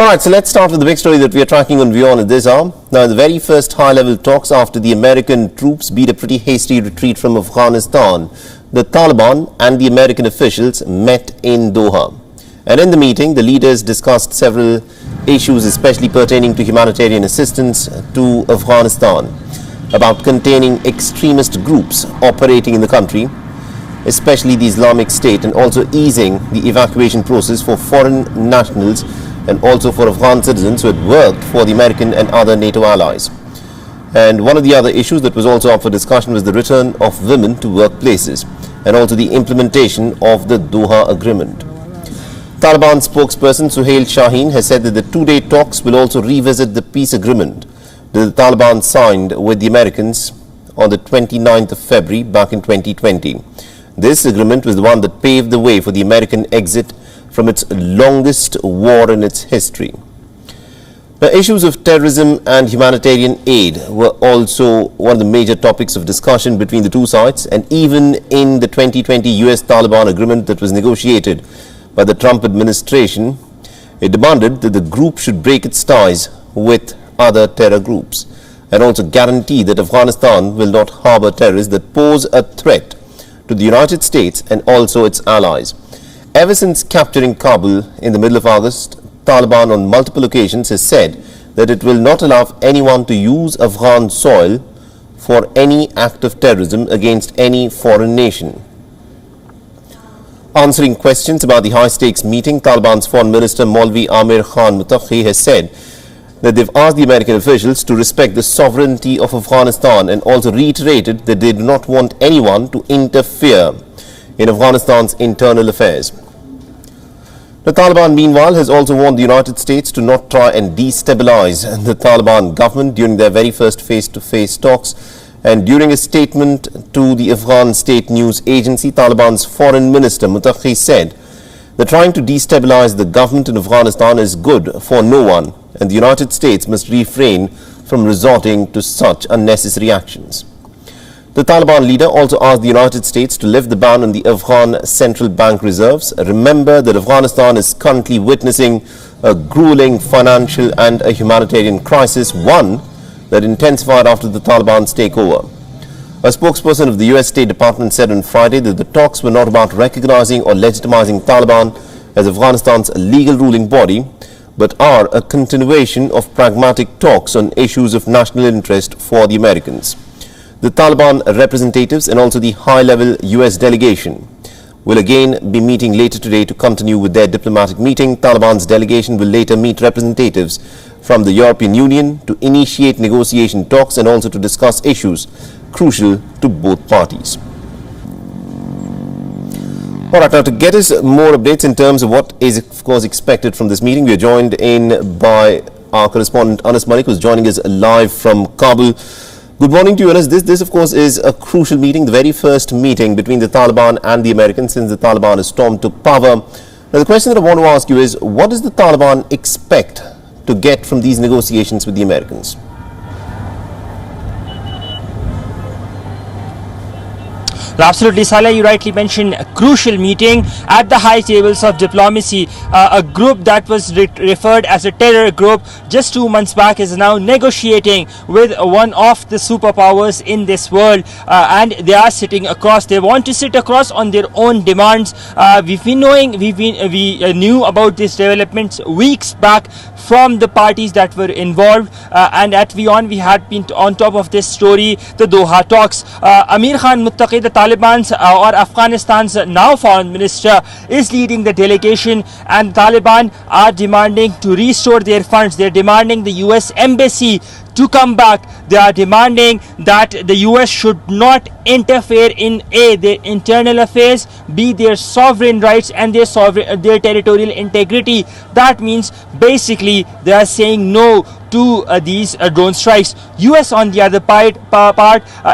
Alright, so let's start with the big story that we are tracking on WION at this hour. Now, the very first high-level talks after the American troops beat a pretty hasty retreat from Afghanistan, the Taliban and the American officials met in Doha. And in the meeting, the leaders discussed several issues, especially pertaining to humanitarian assistance to Afghanistan, about containing extremist groups operating in the country, especially the Islamic State, and also easing the evacuation process for foreign nationals and also for Afghan citizens who had worked for the American and other NATO allies. And one of the other issues that was also up for discussion was the return of women to workplaces and also the implementation of the Doha Agreement. Taliban spokesperson Suhail Shaheen has said that the two-day talks will also revisit the peace agreement that the Taliban signed with the Americans on the 29th of February back in 2020. This agreement was the one that paved the way for the American exit from its longest war in its history. The issues of terrorism and humanitarian aid were also one of the major topics of discussion between the two sides, and even in the 2020 US-Taliban agreement that was negotiated by the Trump administration, it demanded that the group should break its ties with other terror groups and also guarantee that Afghanistan will not harbor terrorists that pose a threat to the United States and also its allies. Ever since capturing Kabul in the middle of August, Taliban on multiple occasions has said that it will not allow anyone to use Afghan soil for any act of terrorism against any foreign nation. Answering questions about the high-stakes meeting, Taliban's Foreign Minister Maulvi Amir Khan Muttaqi has said that they've asked the American officials to respect the sovereignty of Afghanistan and also reiterated that they do not want anyone to interfere in Afghanistan's internal affairs. The Taliban, meanwhile, has also warned the United States to not try and destabilize the Taliban government during their very first face-to-face talks. And during a statement to the Afghan state news agency, Taliban's foreign minister Muttaqi said that trying to destabilize the government in Afghanistan is good for no one, and the United States must refrain from resorting to such unnecessary actions. The Taliban leader also asked the United States to lift the ban on the Afghan central bank reserves. Remember that Afghanistan is currently witnessing a grueling financial and a humanitarian crisis, one that intensified after the Taliban's takeover. A spokesperson of the US State Department said on Friday that the talks were not about recognizing or legitimizing Taliban as Afghanistan's legal ruling body, but are a continuation of pragmatic talks on issues of national interest for the Americans. The Taliban representatives and also the high-level US delegation will again be meeting later today to continue with their diplomatic meeting. Taliban's delegation will later meet representatives from the European Union to initiate negotiation talks and also to discuss issues crucial to both parties. Alright, now to get us more updates in terms of what is of course expected from this meeting, we are joined in by our correspondent Anas Malik, who is joining us live from Kabul. Good morning to you, Anas. This of course is a crucial meeting, the very first meeting between the Taliban and the Americans since the Taliban has stormed took power. Now the question that I want to ask you is, what does the Taliban expect to get from these negotiations with the Americans? Absolutely, Salah, you rightly mentioned a crucial meeting at the high tables of diplomacy. A group that was referred as a terror group just 2 months back is now negotiating with one of the superpowers in this world, and they are sitting across. They want to sit across on their own demands. We knew about these developments weeks back from the parties that were involved, and at WION we had been on top of this story, the Doha talks. Amir Khan Muttaqi, the Taliban's or Afghanistan's now foreign minister, is leading the delegation, and Taliban are demanding to restore their funds. They're demanding the US embassy to come back. They are demanding that the US should not interfere in their internal affairs, B, their sovereign rights and their territorial integrity. That means basically they are saying no to these drone strikes. US on the other part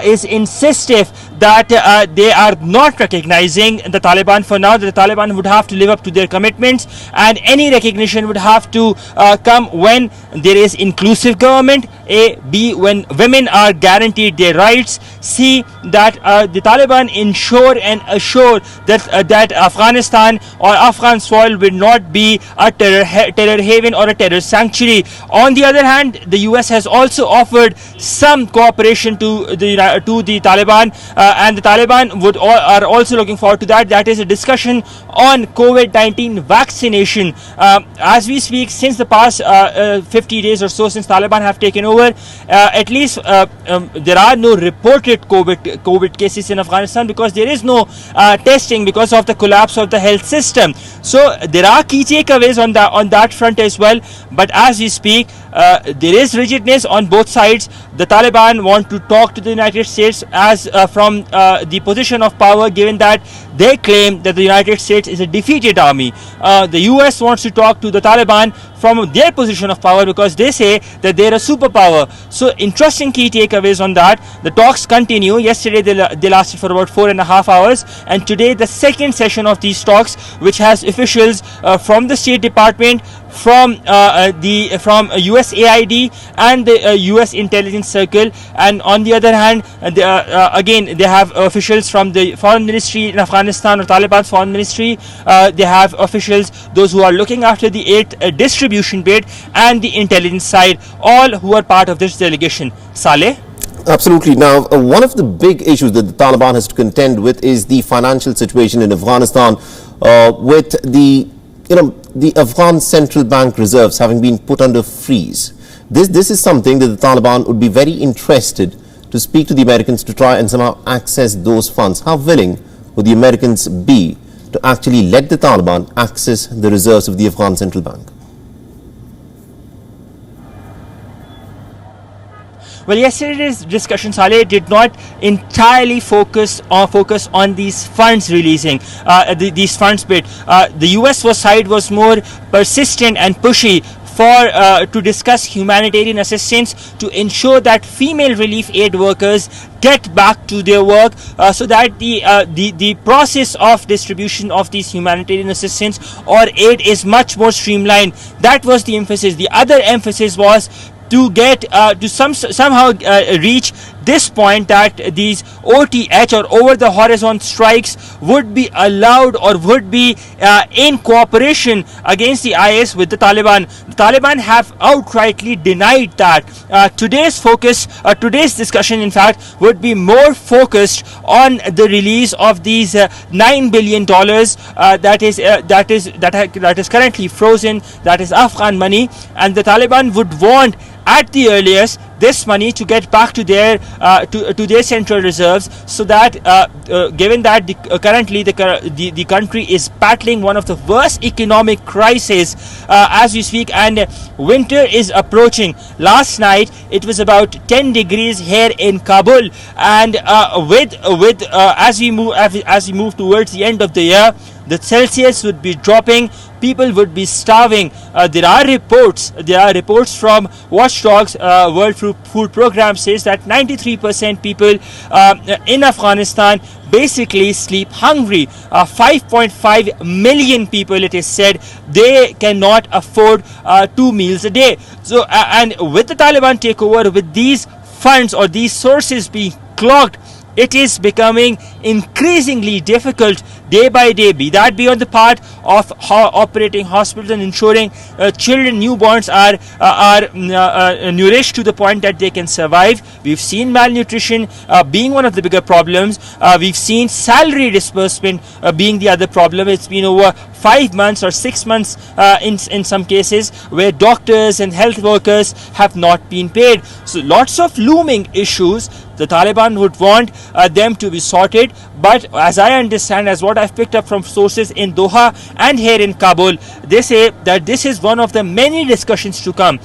is insistive that they are not recognizing the Taliban for now. The Taliban would have to live up to their commitments, and any recognition would have to come when there is inclusive government, A, B, when women are guaranteed their rights. C, that the Taliban ensure and assure that Afghanistan or Afghan soil will not be a terror haven or a terror sanctuary. On the other hand, the US has also offered some cooperation to the Taliban, and the Taliban are also looking forward to that. That is a discussion on COVID-19 vaccination. As we speak, since the past 50 days or so since Taliban have taken over, at least there are no reported COVID cases in Afghanistan, because there is no testing because of the collapse of the health system. So there are key takeaways on that front as well. But as we speak, there is rigidness on both sides. The Taliban want to talk to the United States as from the position of power, given that they claim that the United States is a defeated army. The US wants to talk to the Taliban from their position of power, because they say that they're a superpower. So interesting key takeaways on that. The talks continue. Yesterday they lasted for about 4.5 hours, and today the second session of these talks, which has officials from the State Department, from USAID and the US intelligence circle, and on the other hand again they have officials from the foreign ministry in Afghanistan, or Taliban's foreign ministry. They have officials, those who are looking after the aid distribution bit, and the intelligence side, all who are part of this delegation. Saleh? Absolutely. Now, one of the big issues that the Taliban has to contend with is the financial situation in Afghanistan, with the Afghan central bank reserves having been put under freeze. This is something that the Taliban would be very interested to speak to the Americans to try and somehow access those funds. How willing would the Americans be to actually let the Taliban access the reserves of the Afghan central bank? Well, yesterday's discussion, Saleh, did not entirely focus on these funds releasing, these funds bit. The US side was more persistent and pushy to discuss humanitarian assistance to ensure that female relief aid workers get back to their work, so that the process of distribution of these humanitarian assistance or aid is much more streamlined. That was the emphasis. The other emphasis was to get to somehow reach this point that these OTH, or over the horizon strikes, would be allowed or would be in cooperation against the IS with the Taliban. The Taliban have outrightly denied that. Today's today's discussion, in fact, would be more focused on the release of these $9 billion that is currently frozen, that is Afghan money, and the Taliban would want at the earliest this money to get back to their central reserves, so that given that currently the country is battling one of the worst economic crises as we speak, and winter is approaching. Last night it was about 10 degrees here in Kabul, and as we move towards the end of the year, the Celsius would be dropping, people would be starving. There are reports from Watchdogs World Food Program says that 93% people in Afghanistan basically sleep hungry. 5.5 million people, it is said, they cannot afford 2 meals a day. So and with the Taliban takeover, with these funds or these sources being clogged, it is becoming increasingly difficult day by day, be that be on the part of operating hospitals and ensuring children, newborns are nourished to the point that they can survive. We've seen malnutrition being one of the bigger problems. We've seen salary disbursement being the other problem. It's been over 5 months or 6 months in some cases where doctors and health workers have not been paid. So lots of looming issues. The Taliban would want them to be sorted, but as I understand, as what I've picked up from sources in Doha and here in Kabul, they say that this is one of the many discussions to come.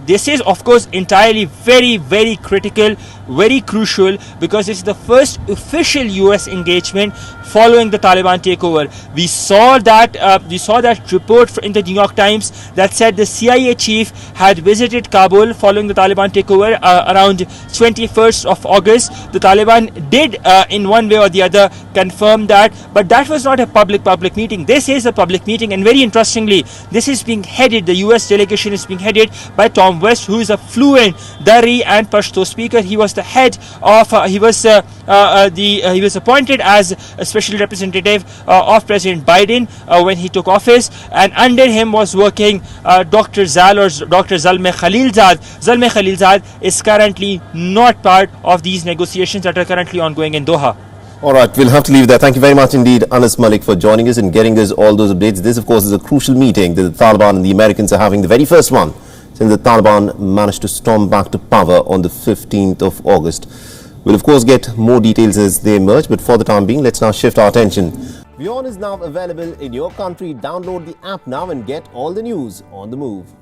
This is of course entirely very, very critical, very crucial, because it's the first official US engagement following the Taliban takeover. We saw that report in the New York Times that said the CIA chief had visited Kabul following the Taliban takeover around 21st of August. The Taliban did in one way or the other confirm that, but that was not a public meeting. This is a public meeting, and very interestingly, this is being headed, the US delegation is being headed by Tom West, who is a fluent Dari and Pashto speaker. He was the head of he was appointed as a special representative of President Biden when he took office, and under him was working Dr. Zal or Dr. Zalmay Khalilzad. Zalmay Khalilzad is currently not part of these negotiations that are currently ongoing in Doha. All right, we'll have to leave there. Thank you very much indeed, Anas Malik, for joining us and getting us all those updates. This, of course, is a crucial meeting that the Taliban and the Americans are having, the very first one since the Taliban managed to storm back to power on the 15th of August. We'll, of course, get more details as they emerge, but for the time being, let's now shift our attention. WION is now available in your country. Download the app now and get all the news on the move.